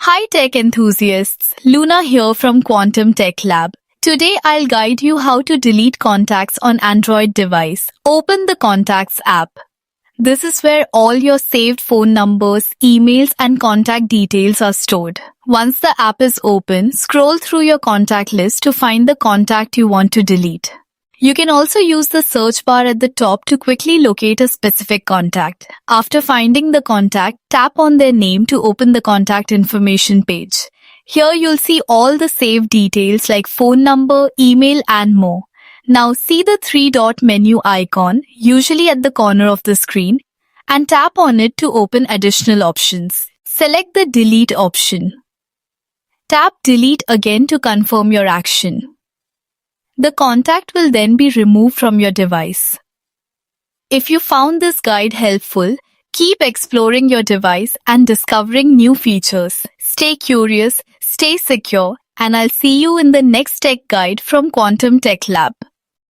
Hi tech enthusiasts, Luna here from Quantum Tech Lab. Today I'll guide you how to delete contacts on Android device. Open the Contacts app. This is where all your saved phone numbers, emails and contact details are stored. Once the app is open, scroll through your contact list to find the contact you want to delete. You can also use the search bar at the top to quickly locate a specific contact. After finding the contact, tap on their name to open the contact information page. Here you'll see all the saved details like phone number, email and more. Now see the three-dot menu icon, usually at the corner of the screen, and tap on it to open additional options. Select the Delete option. Tap Delete again to confirm your action. The contact will then be removed from your device. If you found this guide helpful, keep exploring your device and discovering new features. Stay curious, stay secure, and I'll see you in the next tech guide from Quantum Tech Lab.